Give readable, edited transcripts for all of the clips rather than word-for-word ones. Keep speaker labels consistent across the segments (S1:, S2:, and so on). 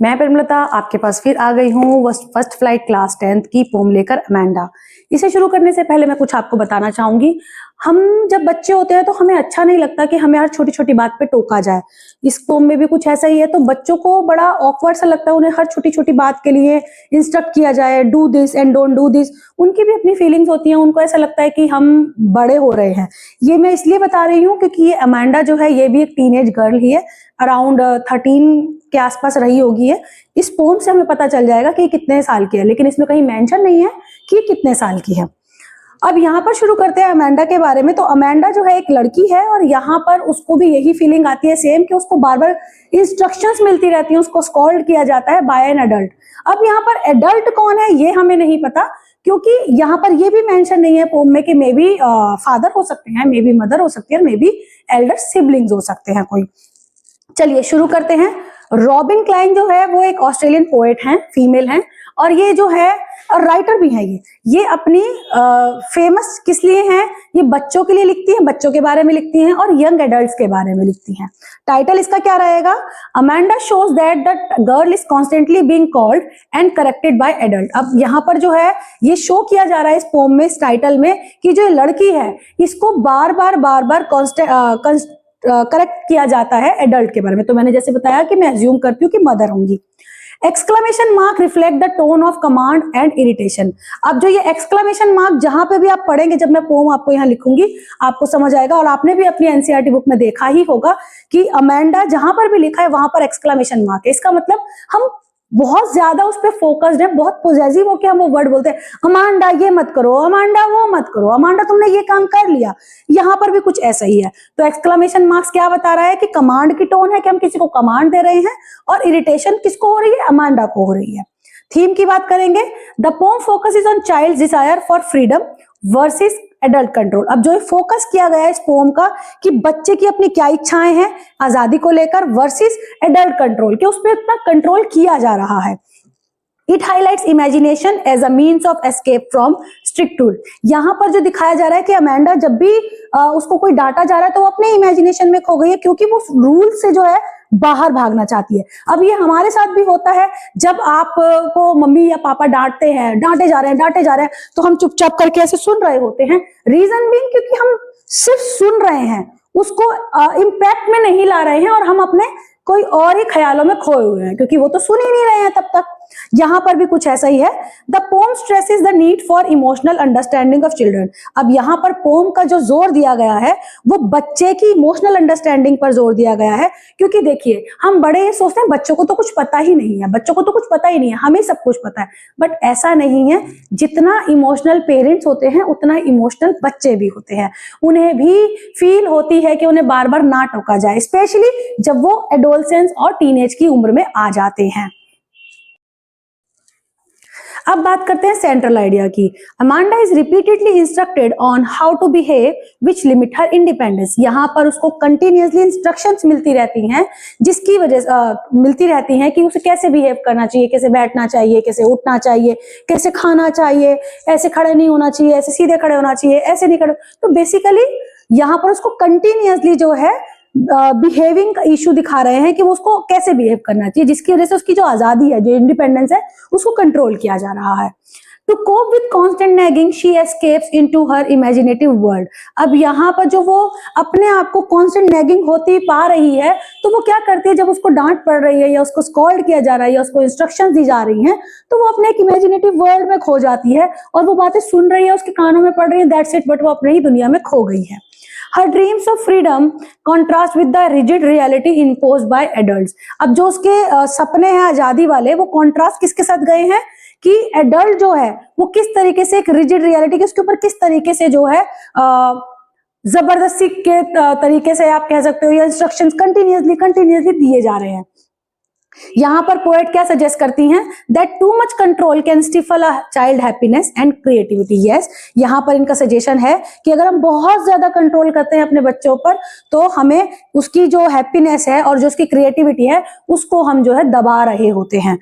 S1: मैं प्रेमलता आपके पास फिर आ गई हूँ फर्स्ट फ्लाइट क्लास 10th की पोम लेकर अमेंडा। इसे शुरू करने से पहले मैं कुछ आपको बताना चाहूंगी। हम जब बच्चे होते हैं तो हमें अच्छा नहीं लगता कि हमें हर छोटी छोटी बात पे टोका जाए। इस पोम में भी कुछ ऐसा ही है, तो बच्चों को बड़ा ऑकवर्ड सा लगता है, उन्हें हर छोटी छोटी बात के लिए इंस्ट्रक्ट किया जाए, do this and don't do this. उनकी भी अपनी फीलिंग्स होती हैं, उनको ऐसा लगता है कि हम बड़े हो रहे हैं। ये मैं इसलिए बता रही हूँ क्योंकि ये अमेंडा जो है ये भी एक टीनेज गर्ल ही है, अराउंड 13 के आसपास रही होगी है। इस पोम से हमें पता चल जाएगा कि ये कितने साल की है, लेकिन इसमें कहीं मेंशन नहीं है कि ये कितने साल की है। अब यहाँ पर शुरू करते हैं अमेंडा के बारे में। तो अमेंडा जो है एक लड़की है और यहाँ पर उसको भी यही फीलिंग आती है सेम, कि उसको बार बार इंस्ट्रक्शंस मिलती रहती हैं, उसको स्कॉल्ड किया जाता है बाय एन एडल्ट। अब यहाँ पर एडल्ट कौन है ये हमें नहीं पता, क्योंकि यहाँ पर ये भी मेंशन नहीं है पोम में कि मे बी फादर हो सकते हैं, मे बी मदर हो सकती है, मे बी एल्डर सिबलिंग्स हो सकते हैं कोई। चलिए शुरू करते हैं। रॉबिन क्लाइन जो है वो एक ऑस्ट्रेलियन पोएट हैं, फीमेल हैं, और ये जो है राइटर भी है। ये अपनी फेमस किस लिए हैं, ये बच्चों के लिए लिखती हैं, बच्चों के बारे में लिखती हैं और यंग एडल्ट्स के बारे में लिखती हैं। टाइटल इसका क्या रहेगा? Amanda shows that the girl is constantly being called and corrected bye adult. अब यहाँ पर जो है ये शो किया जा रहा है इस पोम में, इस टाइटल में, कि जो लड़की है इसको बार बार करेक्ट किया जाता है एडल्ट के बारे में। तो मैंने जैसे बताया कि मैं अज्यूम करती हूँ कि मदर होंगी। Exclamation mark reflect the tone of command and irritation. अब जो ये एक्सक्लेमेशन मार्क जहां पे भी आप पढ़ेंगे, जब मैं पोम आपको यहाँ लिखूंगी आपको समझ आएगा, और आपने भी अपनी एनसीईआरटी बुक में देखा ही होगा कि अमेंडा जहां पर भी लिखा है वहां पर एक्सक्लेमेशन मार्क है। इसका मतलब हम बहुत ज्यादा उस पर फोकस्ड है, बहुत पॉजिटिव होकर हम वो वर्ड बोलते हैं, अमांडा ये मत करो, अमांडा वो मत करो, अमांडा तुमने ये काम कर लिया। यहाँ पर भी कुछ ऐसा ही है। तो एक्सक्लेमेशन मार्क्स क्या बता रहा है कि कमांड की टोन है, कि हम किसी को कमांड दे रहे हैं, और इरिटेशन किसको हो रही है? अमांडा को हो रही है। थीम की बात करेंगे, the pome focus is on child desire for freedom versus adult control. अब जो फोकस किया गया है इस पोम का कि बच्चे की अपनी क्या इच्छाएं हैं आजादी को लेकर, वर्सेस एडल्ट कंट्रोल, कि उस पर इतना कंट्रोल किया जा रहा है। It highlights imagination as a means of escape from strict rule. यहाँ पर जो दिखाया जा रहा है कि अमेंडा जब भी उसको कोई डांटा जा रहा है तो वो अपने इमेजिनेशन में खो गई है, क्योंकि वो रूल से जो है बाहर भागना चाहती है। अब ये हमारे साथ भी होता है, जब आपको मम्मी या पापा डांटते हैं, डांटे जा रहे हैं, तो हम चुपचाप करके ऐसे सुन रहे होते हैं। रीजन बीइंग क्योंकि हम सिर्फ सुन रहे हैं, उसको इम्पैक्ट में नहीं ला रहे हैं, और हम अपने कोई और ही ख्यालों में खोए हुए हैं, क्योंकि वो तो सुन ही नहीं रहे हैं तब तक। यहां पर भी कुछ ऐसा ही है। The pome stresses the need for emotional understanding of children. अब यहाँ पर पोम का जो जोर दिया गया है वो बच्चे की इमोशनल अंडरस्टैंडिंग पर जोर दिया गया है, क्योंकि देखिए हम बड़े सोचते हैं बच्चों को तो कुछ पता ही नहीं है, बच्चों को तो कुछ पता ही नहीं है, हमें सब कुछ पता है, बट ऐसा नहीं है। जितना इमोशनल पेरेंट्स होते हैं उतना इमोशनल बच्चे भी होते हैं। उन्हें भी फील होती है कि उन्हें बार बार ना टोका जाए, स्पेशली जब वो एडोलसेंस और टीनेज की उम्र में आ जाते हैं। अब बात करते हैं सेंट्रल आइडिया की। Amanda is repeatedly instructed on how to behave which limit her independence. यहाँ पर उसको कंटिन्यूसली इंस्ट्रक्शंस मिलती रहती हैं, जिसकी वजह मिलती रहती हैं कि उसे कैसे बिहेव करना चाहिए, कैसे बैठना चाहिए, कैसे उठना चाहिए, कैसे खाना चाहिए, ऐसे खड़े नहीं होना चाहिए, ऐसे सीधे खड़े होना चाहिए, ऐसे नहीं खड़े। तो बेसिकली यहाँ पर उसको कंटिन्यूसली जो है बिहेविंग का इशू दिखा रहे हैं कि वो उसको कैसे बिहेव करना चाहिए, जिसकी वजह से उसकी जो आजादी है, जो इंडिपेंडेंस है, उसको कंट्रोल किया जा रहा है। To cope with constant nagging she escapes into her imaginative world. अब यहाँ पर जो वो अपने आप को कॉन्स्टेंट नैगिंग होती पा रही है, तो वो क्या करती है, जब उसको डांट पड़ रही है या उसको स्कॉल्ड किया जा रहा है या उसको इंस्ट्रक्शंस दी जा रही हैं, तो वो अपने एक इमेजिनेटिव वर्ल्ड में खो जाती है और वो बातें सुन रही है, उसके कानों में पड़ रही है, दैट्स इट, बट वो अपने ही दुनिया में खो गई है। Her dreams of freedom contrast with the rigid reality imposed by adults. अब जो उसके सपने हैं आजादी वाले, वो कॉन्ट्रास्ट किसके साथ गए हैं कि एडल्ट जो है वो किस तरीके से एक रिजिड रियलिटी के उसके ऊपर किस तरीके से जो है जबरदस्ती के तरीके से आप कह सकते हो, या इंस्ट्रक्शंस कंटिन्यूसली दिए जा रहे हैं। यहाँ पर पोएट क्या सजेस्ट करती हैं, that too much control can stifle a child happiness and creativity. Yes, यहाँ पर इनका सजेशन है कि अगर हम बहुत ज्यादा कंट्रोल करते हैं अपने बच्चों पर, तो हमें उसकी जो हैप्पीनेस है और जो उसकी क्रिएटिविटी है उसको हम जो है दबा रहे होते हैं।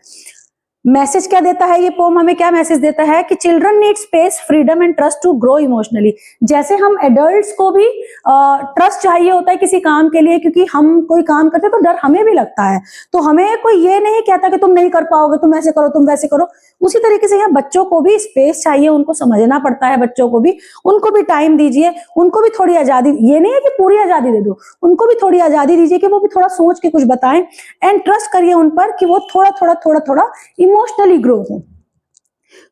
S1: मैसेज क्या देता है ये पोम, हमें क्या मैसेज देता है कि children need space, freedom and trust to grow emotionally. जैसे हम एडल्ट्स को भी ट्रस्ट चाहिए होता है किसी काम के लिए, क्योंकि हम कोई काम करते हैं तो डर हमें भी लगता है, तो हमें कोई ये नहीं कहता कि तुम नहीं कर पाओगे, तुम ऐसे करो, तुम वैसे करो। उसी तरीके से यहाँ बच्चों को भी स्पेस चाहिए, उनको समझना पड़ता है, बच्चों को भी, उनको भी टाइम दीजिए, उनको भी थोड़ी आजादी। ये नहीं है कि पूरी आजादी दे दो, उनको भी थोड़ी आजादी दीजिए कि वो भी थोड़ा सोच के कुछ बताएं, एंड ट्रस्ट करिए उन पर कि वो थोड़ा थोड़ा थोड़ा थोड़ा इमोशनली ग्रो हो।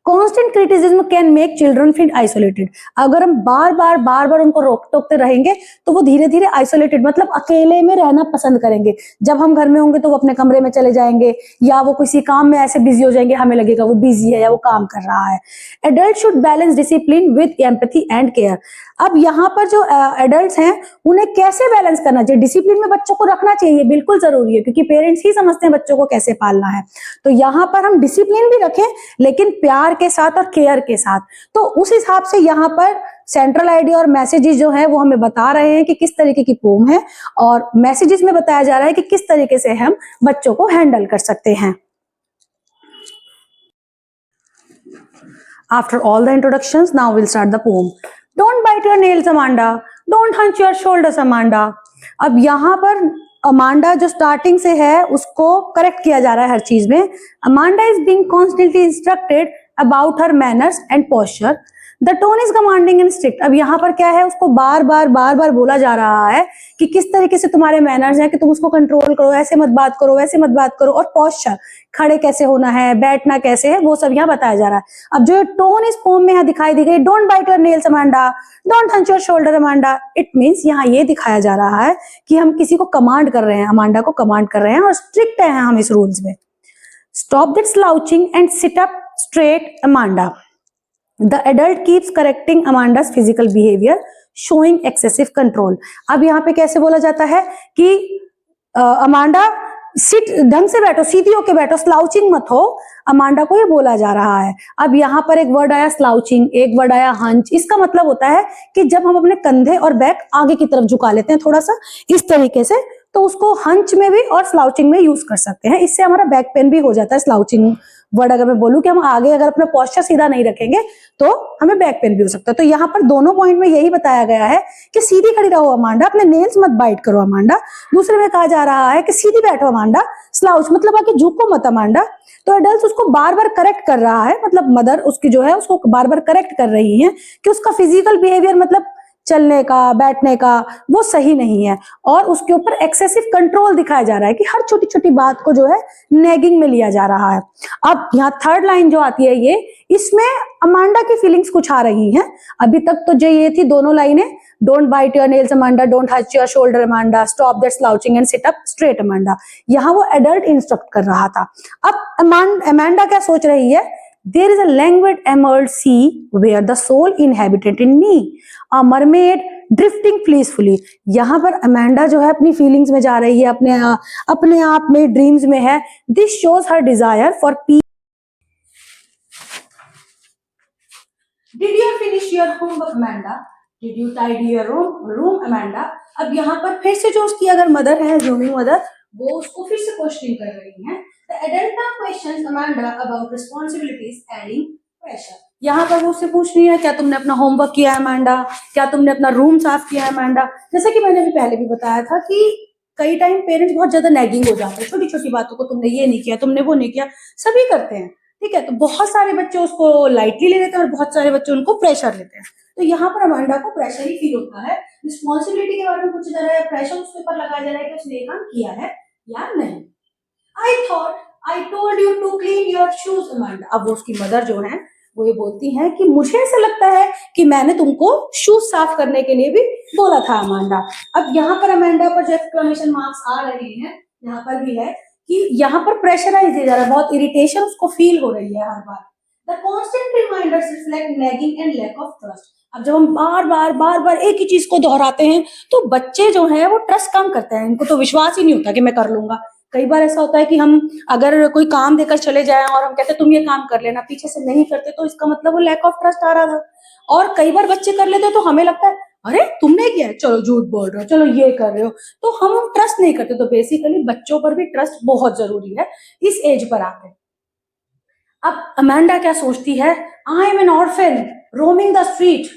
S1: Constant criticism can make children feel isolated. अगर हम बार बार उनको रोक टोकते रहेंगे तो वो धीरे धीरे आइसोलेटेड, मतलब अकेले में रहना पसंद करेंगे। जब हम घर में होंगे तो वो अपने कमरे में चले जाएंगे, या वो किसी काम में ऐसे बिजी हो जाएंगे, हमें लगेगा वो बिजी है या वो काम कर रहा है। Adult should balance discipline with empathy and care. अब यहाँ पर जो एडल्ट्स हैं उन्हें कैसे बैलेंस करना चाहिए, डिसिप्लिन में बच्चों को रखना चाहिए, बिल्कुल जरूरी है, क्योंकि पेरेंट्स ही समझते हैं बच्चों को कैसे पालना है। तो यहाँ पर हम डिसिप्लिन भी रखें, लेकिन प्यार के साथ और केयर के साथ। तो उस हिसाब से यहाँ पर सेंट्रल आइडिया और मैसेजेस जो है वो हमें बता रहे हैं कि किस तरीके की पोम है, और मैसेजेस में बताया जा रहा है कि किस तरीके से हम बच्चों को हैंडल कर सकते हैं। After all the introductions, now we'll start the poem. Don't bite your nails, Amanda. Don't hunch your shoulders, Amanda. अब यहाँ पर अमांडा जो स्टार्टिंग से है उसको करेक्ट किया जा रहा है हर चीज में। Amanda is being constantly instructed about her manners and posture. The tone is commanding and strict. अब यहाँ पर क्या है, उसको बार बार बोला जा रहा है कि किस तरीके से तुम्हारे मैनर्स हैं, कि तुम उसको कंट्रोल करो, ऐसे मत बात करो, वैसे मत बात करो। और पोस्चर, खड़े कैसे होना है, बैठना कैसे है, वो सब यहाँ बताया जा रहा है। अब जो टोन इस पोम में यहाँ दिखाई दी गई, don't bite your nails Amanda, don't hunch your shoulder Amanda, it means यहाँ ये दिखाया जा रहा है कि हम किसी को कमांड कर रहे हैं, अमांडा को कमांड कर रहे हैं, और स्ट्रिक्ट हैं हम इस रूल्स में। Stop that slouching and sit up straight Amanda. The adult keeps correcting Amanda's physical behavior, showing excessive control. अब यहाँ पे कैसे बोला जाता है कि अमांडा सिट, ढंग से बैठो, सीधी होके बैठो, स्लाउचिंग मत हो, अमांडा को ये बोला जा रहा है। अब यहाँ पर एक वर्ड आया स्लाउचिंग, एक वर्ड आया हंच। इसका मतलब होता है कि जब हम अपने कंधे और बैक आगे की तरफ झुका लेते हैं थोड़ा सा इस तरीके से, तो उसको हंच में भी और स्लाउचिंग में यूज कर सकते हैं। इससे हमारा बैक पेन भी हो जाता है। स्लाउचिंग वर्ड अगर मैं बोलूं कि हम आगे अगर अपना पोस्चर सीधा नहीं रखेंगे तो हमें बैक पेन भी हो सकता है। तो यहाँ पर दोनों पॉइंट में यही बताया गया है कि सीधी खड़ी रहो अमांडा, अपने नेल्स मत बाइट करो अमांडा। दूसरे में कहा जा रहा है कि सीधी बैठो अमांडा, स्लाउच मतलब आके झुको मत अमांडा। तो एडल्ट उसको बार बार करेक्ट कर रहा है, मतलब मदर उसकी जो है उसको बार बार करेक्ट कर रही है कि उसका फिजिकल बिहेवियर, मतलब चलने का, बैठने का, वो सही नहीं है, और उसके ऊपर एक्सेसिव कंट्रोल दिखाया जा रहा है कि हर छोटी छोटी बात को जो है नेगिंग में लिया जा रहा है। अब यहाँ थर्ड लाइन जो आती है ये, इसमें अमांडा की फीलिंग्स कुछ आ रही हैं। अभी तक तो जो ये थी दोनों लाइनें, don't bite your nails Amanda, don't hunch your shoulder Amanda, stop that slouching and sit up straight Amanda, यहाँ वो एडल्ट इंस्ट्रक्ट कर रहा था। अब अमांडा क्या सोच रही है, there is a languid emerald sea where the soul inhabited in me, a mermaid drifting peacefully। यहाँ पर अमांडा जो है अपनी फीलिंग्स में जा रही है, अपने आप में, ड्रीम्स में है। This shows her desire for peace। Did you finish your homework, Amanda? Did you tidy your room, Amanda? अब यहाँ पर फिर से जो उसकी अगर मदर है, ह्यूमन मदर, वो उसको फिर से क्वेश्चन कर रही है। The adult now questions Amanda about responsibilities, adding pressure। यहाँ पर वो उससे पूछ रही है, क्या तुमने अपना होमवर्क किया है अमांडा, क्या तुमने अपना रूम साफ किया है अमांडा। जैसे कि मैंने भी पहले भी बताया था कि कई टाइम पेरेंट्स बहुत ज्यादा नैगिंग हो जाते हैं, छोटी छोटी बातों को, तुमने ये नहीं किया, तुमने वो नहीं किया, सभी करते हैं, ठीक है। तो बहुत सारे बच्चे उसको लाइटली ले लेते हैं और बहुत सारे बच्चे उनको प्रेशर लेते हैं। तो यहाँ पर अमांडा को प्रेशर ही फील होता है, रिस्पॉन्सिबिलिटी के बारे में पूछा जा रहा है, प्रेशर उसके ऊपर लगाया जा रहा है कि उसने ये काम किया है या नहीं। I thought I told you to clean your shoes, Amanda। अब वो उसकी मदर जो है वो ये बोलती है कि मुझे ऐसा लगता है कि मैंने तुमको शूज साफ करने के लिए भी बोला था अमांडा। अब यहाँ पर अमांडा पर जो एक्सक्लेमेशन मार्क्स आ रहे हैं, यहाँ पर भी है कि यहाँ पर प्रेशराइज दिया जा रहा है, बहुत इरिटेशन उसको फील हो रही है हर बार। The constant reminders reflect nagging and lack of trust। अब जब हम बार बार एक ही चीज को दोहराते हैं तो बच्चे जो है वो ट्रस्ट कम करते हैं, इनको तो विश्वास ही नहीं होता कि मैं कर लूंगा। कई बार ऐसा होता है कि हम अगर कोई काम देकर चले जाएं और हम कहते तुम ये काम कर लेना, पीछे से नहीं करते, तो इसका मतलब वो लैक ऑफ ट्रस्ट आ रहा था। और कई बार बच्चे कर लेते तो हमें लगता है अरे तुमने किया है, चलो झूठ बोल रहे हो, चलो ये कर रहे हो, तो हम ट्रस्ट नहीं करते। तो बेसिकली बच्चों पर भी ट्रस्ट बहुत जरूरी है इस एज पर आकर। अब अमांडा क्या सोचती है, I am an orphan roaming the street,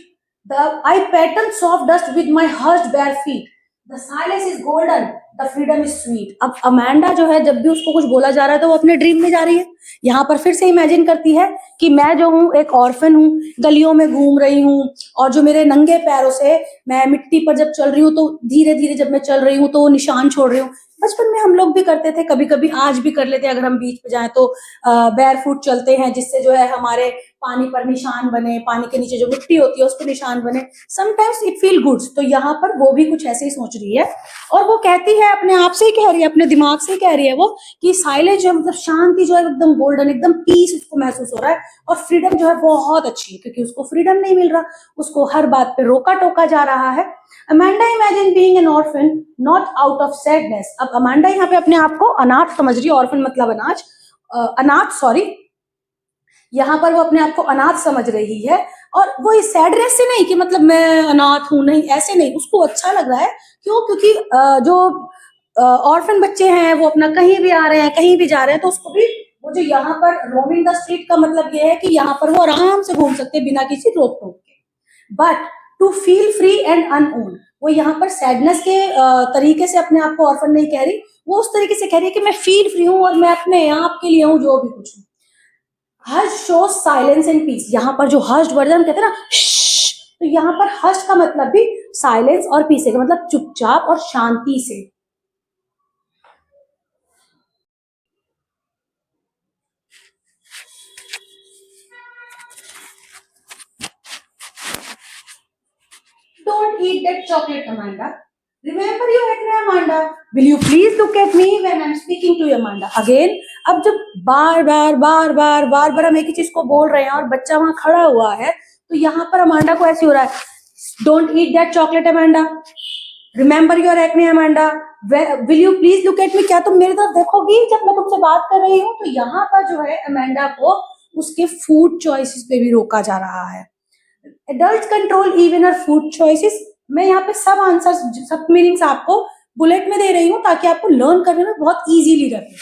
S1: I pattern soft dust with my hurst bare feet, the silence is golden, the freedom is sweet. अब अमांडा जो है जब भी उसको कुछ बोला जा रहा है तो वो अपने ड्रीम में जा रही है। यहाँ पर फिर से इमेजिन करती है कि मैं जो हूँ एक ऑर्फन हूँ, गलियों में घूम रही हूँ, और जो मेरे नंगे पैरों से मैं मिट्टी पर जब चल रही हूँ तो धीरे धीरे जब मैं चल रही हूँ तो वो निशान छोड़ रही हूँ। बचपन में हम लोग भी करते थे, कभी कभी आज भी कर लेते हैं, अगर हम बीच पे जाएं तो बैर फुट चलते हैं, जिससे जो है हमारे पानी पर निशान बने, पानी के नीचे जो मिट्टी होती है उस पर निशान बने। Sometimes it feel goods. तो यहाँ पर वो भी कुछ ऐसे ही सोच रही है, और वो कहती है, अपने आप से ही कह रही है, अपने दिमाग से ही कह रही है वो, कि साइलेंस जो है मतलब शांति जो है एकदम गोल्डन, एकदम पीस उसको महसूस हो रहा है, और फ्रीडम जो है बहुत अच्छी है, क्योंकि उसको फ्रीडम नहीं मिल रहा, उसको हर बात पे रोका टोका जा रहा है। Amanda imagine being an orphan not out of sadness. अब अमांडा यहाँ पे अपने आप को अनाथ समझ रही है, ऑर्फन मतलब अनाथ सॉरी, यहाँ पर वो अपने आप को अनाथ समझ रही है, और वो इस सैडनेस से नहीं कि मतलब मैं अनाथ हूं, नहीं ऐसे नहीं, उसको अच्छा लग रहा है। क्यों? क्योंकि जो ऑर्फन बच्चे हैं वो अपना कहीं भी आ रहे हैं, कहीं भी जा रहे हैं, तो उसको भी वो जो यहाँ पर रोमिंग द स्ट्रीट का मतलब ये है कि यहाँ पर वो आराम से घूम सकते हैं बिना किसी रोक टोक के। But to feel free and unknown, वो यहाँ पर सैडनेस के तरीके से अपने आप को ऑर्फन नहीं कह रही, वो उस तरीके से कह रही है कि मैं फील फ्री हूँ और मैं अपने आप के लिए हूँ जो भी कुछ हूँ। हर्ष शोज साइलेंस एंड पीस। यहाँ पर जो हर्ष वर्जन कहते हैं ना, तो यहाँ पर हर्ष का मतलब भी साइलेंस और पीस है, मतलब चुपचाप और शांति से। Don't eat that chocolate, Amanda. Remember your acne, Amanda. Will you please look at me when I'm speaking to you, Amanda? Again, अब जब बार बार बार बार बार बार हम एक ही चीज को बोल रहे हैं और बच्चा वहां खड़ा हुआ है, तो यहाँ पर अमांडा को ऐसे हो रहा है, don't eat that chocolate Amanda, remember your acne Amanda, will you please look at me, क्या तुम मेरी तरफ देखोगी जब मैं तुमसे बात कर रही हूँ? तो यहाँ पर जो है अमांडा को उसके फूड चॉइसेस पे भी रोका जा रहा है। Adult control even our food choices. मैं यहाँ पे सब आंसर्स, सब मीनिंग्स आपको बुलेट में दे रही हूँ ताकि आपको लर्न करने में बहुत इजीली रहे।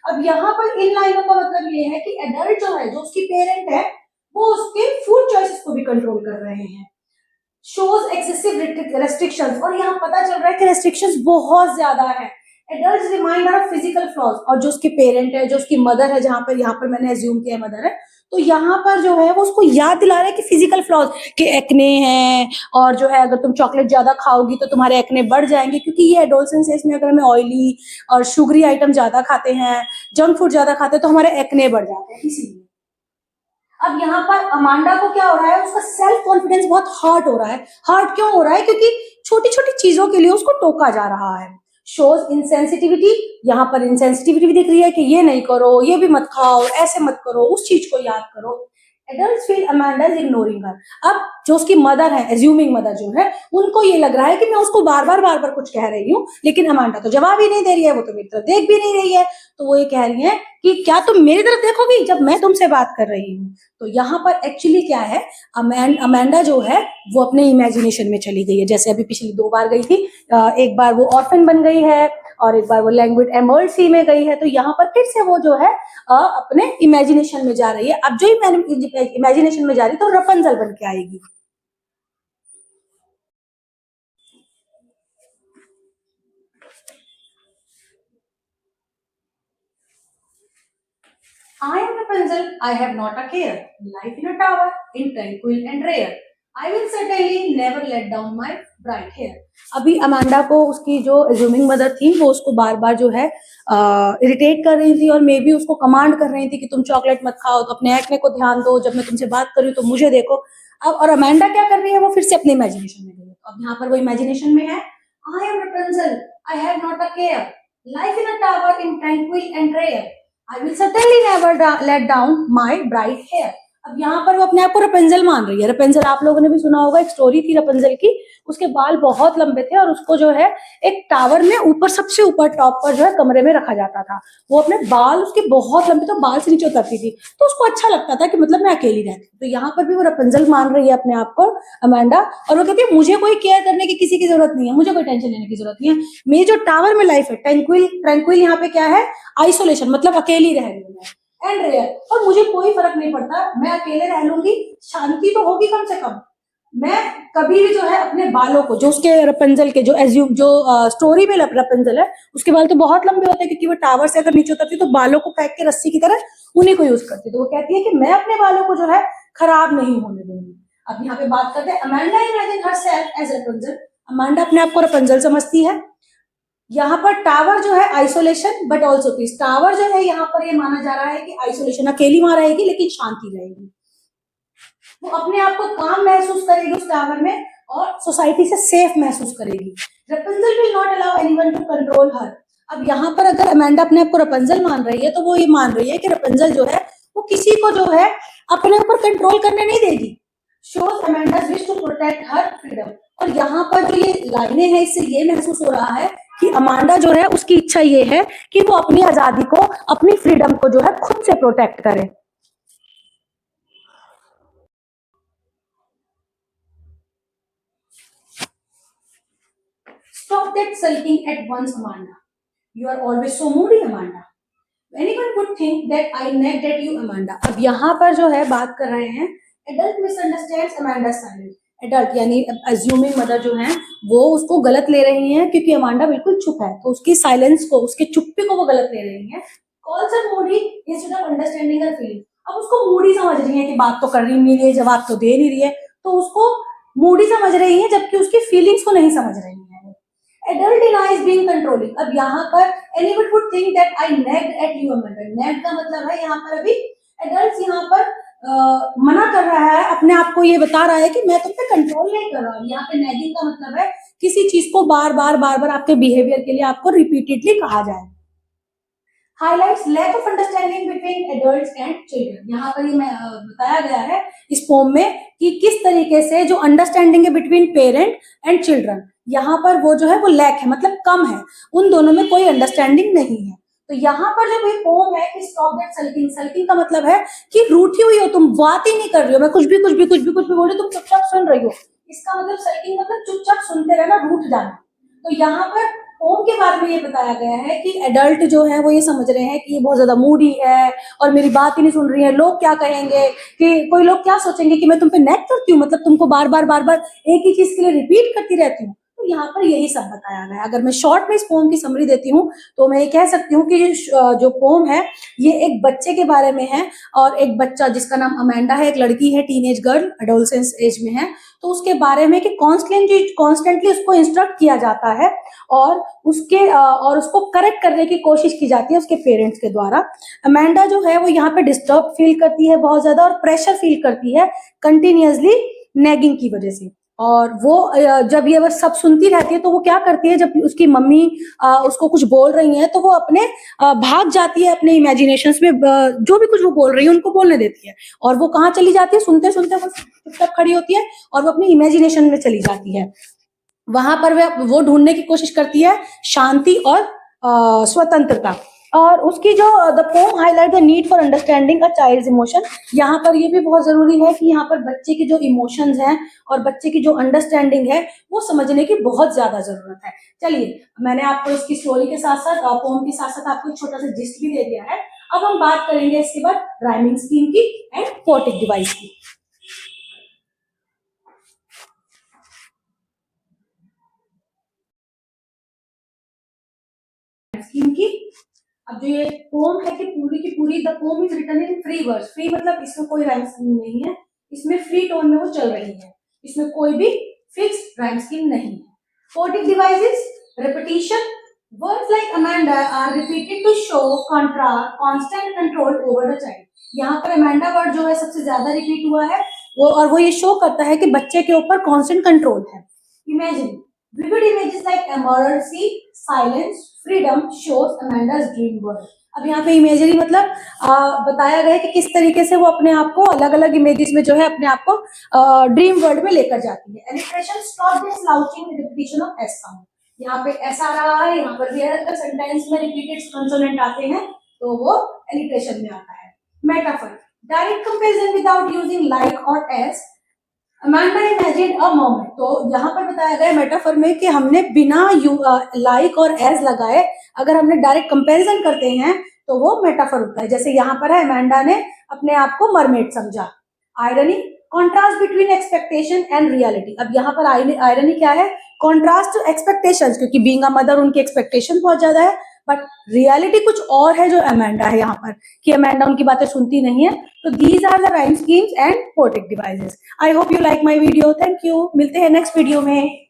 S1: अब यहाँ पर इन लाइनों का मतलब ये है कि एडल्ट जो है, जो उसकी पेरेंट है, वो उसके फूड चॉइसेस को भी कंट्रोल कर रहे हैं। शोज एक्सेसिव रेस्ट्रिक्शंस, और यहाँ पता चल रहा है कि रेस्ट्रिक्शंस बहुत ज्यादा है। Adults remind of physical flaws, और जो उसके पेरेंट है, जो उसकी मदर है, जहां पर यहाँ पर मैंने एज्यूम किया मदर है, तो यहाँ पर जो है वो उसको याद दिला रहा है कि फिजिकल फ्लॉज के एक्ने हैं, और जो है अगर तुम चॉकलेट ज्यादा खाओगी तो तुम्हारे एक्ने बढ़ जाएंगे, क्योंकि ये एडोलसेंस में अगर हमें ऑयली और शुगरी आइटम ज्यादा खाते हैं, जंक फूड ज्यादा खाते हैं, तो हमारे एक्ने बढ़ जाते हैं इसीलिए। अब यहाँ पर अमांडा को क्या हो रहा है, उसका सेल्फ कॉन्फिडेंस बहुत हर्ट हो रहा है। हर्ट क्यों हो रहा है? क्योंकि छोटी छोटी चीजों के लिए उसको टोका जा रहा है। शोज इनसेंसिटिविटी, यहाँ पर इनसेंसिटिविटी भी दिख रही है कि ये नहीं करो, ये भी मत खाओ, ऐसे मत करो, उस चीज को याद करो। Adults feel Amanda is ignoring her. अब जो उसकी मदर है, एज्यूमिंग मदर जो है, उनको ये लग रहा है कि मैं उसको बार बार कुछ कह रही हूँ, लेकिन अमांडा तो जवाब ही नहीं दे रही है, वो तो मेरी तरफ देख भी नहीं रही है। तो वो ये कह रही है कि क्या तुम मेरी तरफ देखोगी जब मैं तुमसे बात कर रही हूँ? तो यहाँ पर एक्चुअली क्या है, अमांडा जो है वो अपने इमेजिनेशन में चली गई है, जैसे अभी पिछली 2 बार गई थी। एक बार वो ऑर्फन बन गई है, और एक बार वो लैंग्वेज एमर्ल्ड सी में गई है। तो यहाँ पर फिर से वो जो है अपने इमेजिनेशन में जा रही है। अब जो इमेजिनेशन में जा रही है तो रपंजल बन के आएगी। I am Rapunzel, I have not a care. Life in a tower, in tranquil and rare. I will certainly never let down my bright hair. अभी अमांडा को उसकी जो एज्यूमिंग मदर थी वो उसको बार बार जो है इरिटेट कर रही थी, और मे बी उसको कमांड कर रही थी कि तुम चॉकलेट मत खाओ, तो अपने एक्ने को ध्यान दो, जब मैं तुमसे बात कर रही हूँ तो मुझे देखो। अब और अमांडा क्या कर रही है, वो फिर से अपने इमेजिनेशन में गई है। तो अब यहाँ पर वो इमेजिनेशन में है, I M Rapunzel, I have not a care. Life in a tower, in tranquil and rare. I will certainly never let down my bright hair. अब यहाँ पर वो अपने आप को रपेंजल मान रही है। रपेंजल आप लोगों ने भी सुना होगा, एक स्टोरी थी रपेंजल की। उसके बाल बहुत लंबे थे और उसको जो है एक टावर में ऊपर, सबसे ऊपर टॉप पर जो है कमरे में रखा जाता था। वो अपने बाल उसके बहुत लंबे, तो बाल से नीचे उतरती थी, तो उसको अच्छा लगता था कि मतलब मैं अकेली रहती हूँ। तो यहाँ पर भी वो रपेंजल मान रही है अपने आप को, अमांडा, और वो कहती है मुझे कोई केयर करने की किसी की जरूरत नहीं है, मुझे कोई टेंशन लेने की जरूरत नहीं है। मेरी जो टावर में लाइफ है, ट्रैंक्विल, ट्रैंक्विल यहाँ पे क्या है, आइसोलेशन, मतलब अकेली रह रही हूँ। एंड रेयर, और मुझे कोई फर्क नहीं पड़ता, मैं अकेले रह लूंगी, शांति तो होगी कम से कम। मैं कभी भी जो है अपने बालों को, जो उसके रपेंजल के जो एज्यूम जो स्टोरी में रपेंजल है, उसके बाल तो बहुत लंबे होते हैं क्योंकि वो टावर से अगर नीचे उतरती तो बालों को फेंक के रस्सी की तरह उन्हीं को यूज करती, तो वो कहती है कि मैं अपने बालों को जो है खराब नहीं होने दूंगी। अब यहाँ पे बात करते हैं Amanda imagine herself as Rapunzel. Amanda अपने आप को रपेंजल समझती है। यहाँ पर टावर जो है isolation but also peace, tower जो है यहाँ पर ये माना जा रहा है कि आइसोलेशन, अकेली वहां रहेगी लेकिन शांति रहेगी, वो अपने आप को काम महसूस करेगी उस टावर में और सोसाइटी से सेफ महसूस करेगी। Rapunzel will not allow anyone to control her. अब यहाँ पर अगर अमेंडा अपने आप को रपेंजल मान रही है तो वो ये मान रही है कि रपेंजल जो है वो किसी को जो है अपने ऊपर कंट्रोल करने नहीं देगी। Shows Amanda's wish to protect her freedom. और यहाँ पर जो ये लाइनें हैं इससे ये महसूस हो रहा है कि अमांडा जो है उसकी इच्छा ये है कि वो अपनी आजादी को, अपनी फ्रीडम को जो है खुद से प्रोटेक्ट करे। Stop that sulking at once, Amanda. You are always so moody, Amanda. Anyone would think that I nagged at you, Amanda. अब यहाँ पर जो है बात कर रहे हैं, adult misunderstands Amanda's silence. Adult यानी अज्यूमिंग मदर जो है वो उसको गलत ले रही हैं क्योंकि अमांडा बिल्कुल चुप है, तो उसकी साइलेंस को, उसके चुप्पी को वो गलत ले रही हैं। Calls her Moody instead of understanding her feeling. अब उसको मूडी समझ रही है कि बात तो कर रही नहीं रही है, जवाब तो दे नहीं रही है, तो उसको मूडी समझ रही है जबकि उसकी फीलिंग्स को नहीं समझ रही है। Adult denies being controlling. अब यहाँ पर anyone would think that I nagged at you, Amanda. Nag का मतलब है यहाँ पर अभी adults यहाँ पर मना कर रहा है, अपने आप को ये बता रहा है कि मैं तुम पे कंट्रोल नहीं कर रहा हूँ। यहाँ पे nagging का मतलब है किसी चीज को बार बार आपके बिहेवियर के लिए आपको रिपीटेडली कहा जाए। Highlights lack of understanding between adults and children. यहाँ पर ये बताया गया है इस पोम में कि किस तरीके से जो अंडरस्टैंडिंग है बिटवीन पेरेंट एंड चिल्ड्रन, यहाँ पर वो जो है वो लैक है, मतलब कम है, उन दोनों में कोई अंडरस्टैंडिंग नहीं है। तो यहाँ पर जो भी पोम है कि स्टॉप दैट सल्किंग, सल्किंग का मतलब है कि रूठी हुई हो तुम, बात ही नहीं कर रही हो, मैं कुछ भी बोल रही, तुम चुपचाप सुन रही हो, इसका मतलब सल्किंग मतलब चुपचाप सुनते रहना, रूठ जाना। तो यहाँ पर पोम के बारे में ये बताया गया है कि एडल्ट जो है वो ये समझ रहे हैं कि ये बहुत ज्यादा मूडी है और मेरी बात ही नहीं सुन रही है, लोग क्या कहेंगे, कि कोई लोग क्या सोचेंगे कि मैं तुम पे नैग करती हूँ, मतलब तुमको बार बार एक ही चीज के लिए रिपीट करती रहती हूँ। तो यहाँ पर यही सब बताया गया है। अगर मैं शॉर्ट में इस पोम की समरी देती हूँ तो मैं ये कह सकती हूँ कि जो पोम है ये एक बच्चे के बारे में है, और एक बच्चा जिसका नाम अमेंडा है, एक लड़की है, टीनेज गर्ल, एडोलसेंस एज में है, तो उसके बारे में कि कॉन्स्टेंटली उसको इंस्ट्रक्ट किया जाता है और उसको करेक्ट करने की कोशिश की जाती है उसके पेरेंट्स के द्वारा। अमेंडा जो है वो यहाँ पे डिस्टर्ब फील करती है बहुत ज्यादा, और प्रेशर फील करती है कंटिन्यूअसली नैगिंग की वजह से। और वो जब ये सब सुनती रहती है तो वो क्या करती है, जब उसकी मम्मी उसको कुछ बोल रही है तो वो अपने भाग जाती है अपने इमेजिनेशंस में, जो भी कुछ वो बोल रही है उनको बोलने देती है, और वो कहाँ चली जाती है, सुनते सुनते वो चुपचाप खड़ी होती है और वो अपनी इमेजिनेशन में चली जाती है। वहां पर वो ढूंढने की कोशिश करती है शांति और स्वतंत्रता। और उसकी जो the poem highlight the need for understanding a child's emotion, यहाँ पर ये भी बहुत जरूरी है कि यहाँ पर बच्चे की जो इमोशंस हैं और बच्चे की जो अंडरस्टैंडिंग है वो समझने की बहुत ज्यादा जरूरत है। चलिए, मैंने आपको इसकी स्टोरी के साथ साथ पोम के साथ साथ आपको एक छोटा सा जिस्ट भी दे दिया है। अब हम बात करेंगे इसके बाद राइमिंग स्कीम की एंड पोएटिक डिवाइस की। स्कीम की अब जो ये पोम है कि पूरी की पूरी the poem is written in free words. Free मतलब इसमें कोई राइम स्कीम नहीं है, इसमें फ्री टोन में वो चल रही है, इसमें कोई भी फिक्स्ड राइम स्कीम नहीं है। Poetic devices repetition, words like Amanda are repeated to show constant control over the child। यहाँ पर अमेंडा वर्ड जो है सबसे ज्यादा रिपीट हुआ है वो, और वो ये शो करता है कि बच्चे के ऊपर कांस्टेंट कंट्रोल है। Imagine vivid images like emergency, silence, freedom shows Amanda's dream world। अब यहाँ पे इमेजरी मतलब बताया गया है कि किस तरीके से वो अपने आप को अलग अलग इमेजेस में जो है अपने आप को ड्रीम वर्ल्ड में लेकर जाती है। Alliteration stop this slouching repetition of S sound. यहाँ पे एस आ रहा है, यहाँ पर भी अगर सेंटेंस में रिपीटेड कंसोनेंट आते हैं तो वो एलिट्रेशन में आता है। Metaphor, direct comparison without using like और as. Amanda imagine a moment, तो यहाँ पर बताया गया मेटाफर में कि हमने बिना लाइक और एज लगाए अगर हमने डायरेक्ट कंपैरिजन करते हैं तो वो मेटाफर होता है। जैसे यहाँ पर है अमेंडा ने अपने आप को मरमेड समझा। Irony, contrast between expectation and reality. अब यहाँ पर आयरनी क्या है? कॉन्ट्रास्ट टू एक्सपेक्टेशंस, क्योंकि बीइंग अ मदर उनकी एक्सपेक्टेशन बहुत ज्यादा है, बट रियलिटी कुछ और है जो अमेंडा है यहाँ पर, कि अमेंडा उनकी बातें सुनती नहीं है। तो these are the rhyme schemes and poetic devices. I hope you like my video. Thank you. मिलते हैं नेक्स्ट वीडियो में।